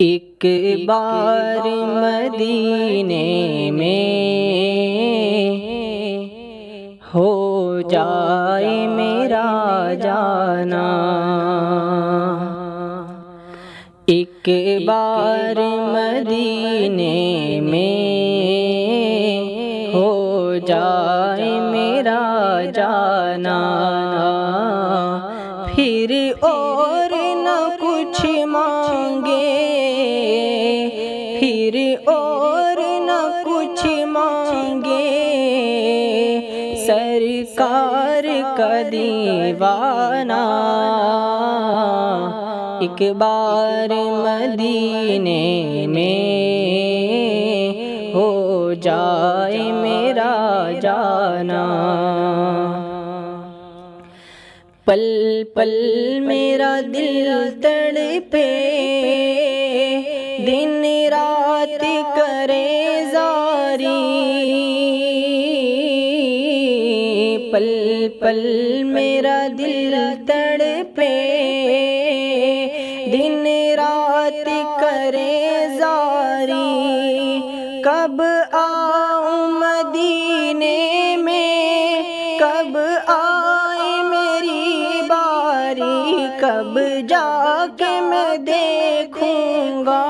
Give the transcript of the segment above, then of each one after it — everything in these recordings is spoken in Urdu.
ایک بار مدینے میں ہو جائے میرا جانا، ایک بار مدینے میں ہو جائے میرا جانا، پھر اور نہ کچھ مانگے، پھر اور نہ کچھ مانگے، سرکار کا دیوانہ ایک بار مدینے میں ہو جائے میرا جانا، پل پل میرا دل تڑپے، دن رات کرے زاری، پل پل میرا دل تڑپے، دن رات کرے زاری، کب آؤں مدینے میں، کب آئے میری باری، کب جا کے میں دیکھوں گا،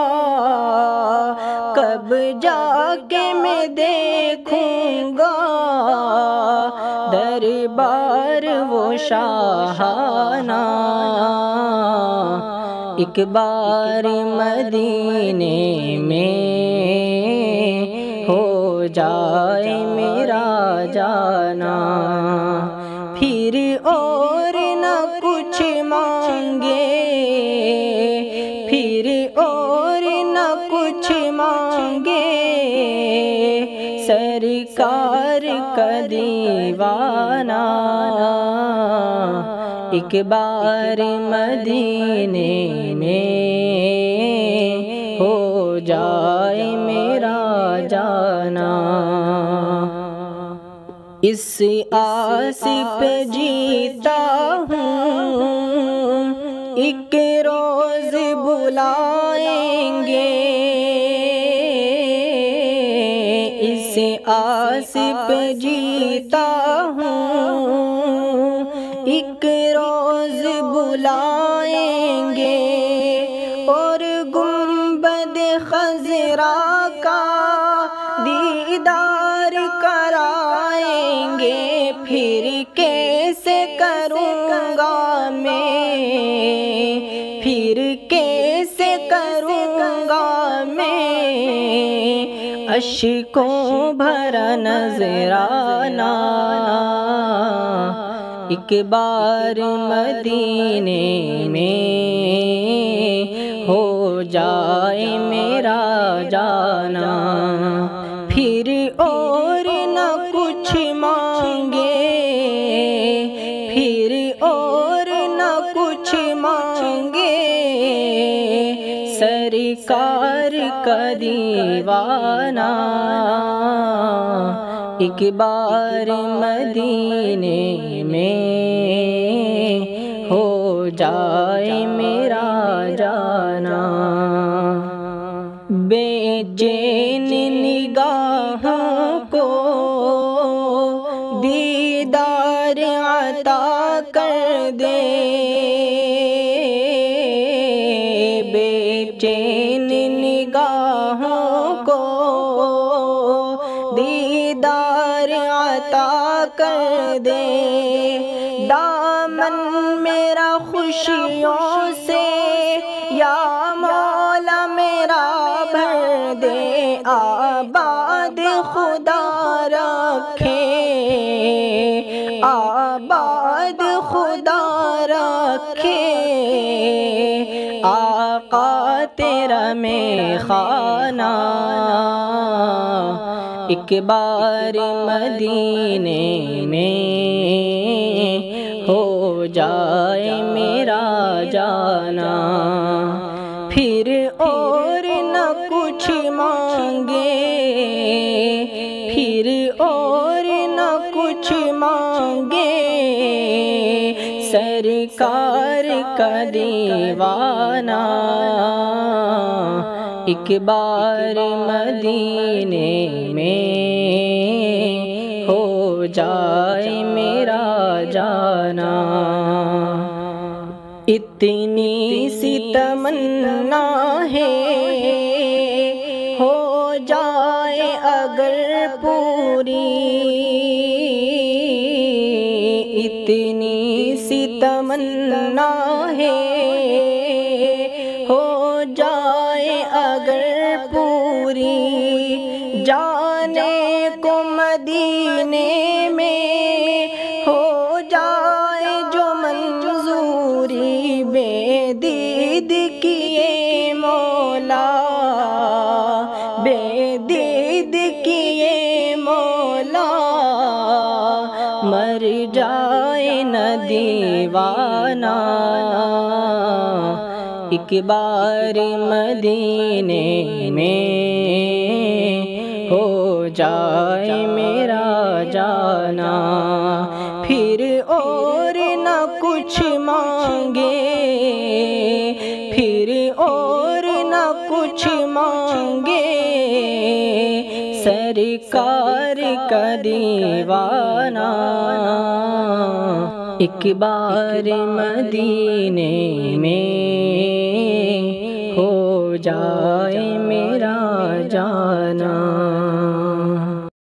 کب جا کے میں دیکھوں گا دربار وہ شاہانہ، ایک بار مدینے میں ہو جائے میرا جانا، پھر اور نہ کچھ مانگے، پھر اور نہ کچھ مانگے، سرکار کا دیوانہ ایک بار مدینے میں ہو جائے میرا جانا، اس آس پہ جیتا ہوں، ایک روز بلائیں گے، اس آس پہ جیتا ہوں، ایک روز بلائیں گے، اور گنبد خضرا کا دیدار کرائیں گے، پھر کیسے کروں گا میں، پھر کیسے کروں گا میں اشکوں بھرا نذرانہ، ایک بار مدینے میں ہو جائے میرا جانا، پھر اور نہ کچھ مانگے، پھر اور نہ کچھ مانگے، سرکار کا دیوانہ ایک بار مدینے میں ہو جائے میرا جانا، بے چین نگاہوں کو دیدار عطا کر دے، بے چین نگاہوں کو دیدار عطا کر دے، دامن میرا خوشیوں سے یا مولا میرا بھر دے، آباد خدا رکھے، آباد خدا رکھے، آقا تیرا میخانہ ایک بار مدینے میں ہو جائے میرا جانا، پھر اور نہ کچھ مانگے، پھر اور نہ کچھ مانگے، سرکار کا دیوانہ ایک بار مدینے میں ہو جائے میرا جانا، اتنی سی تمنا ہے ہو جائے اگر پوری، اتنی سی تمنا ہے ہو جائے اگر پوری، جانے کو مدینے میں ہو جائے جو منظوری، بے دید کیے مولا، بے دید کیے مولا، مر جائے نہ دیوانہ، ایک بار مدینے میں ہو جائے میرا جانا، پھر اور نہ کچھ مانگے، پھر اور نہ کچھ مانگے، سرکار کا دیوانہ، ایک بار مدینے میں ہو جائے میرا جانا۔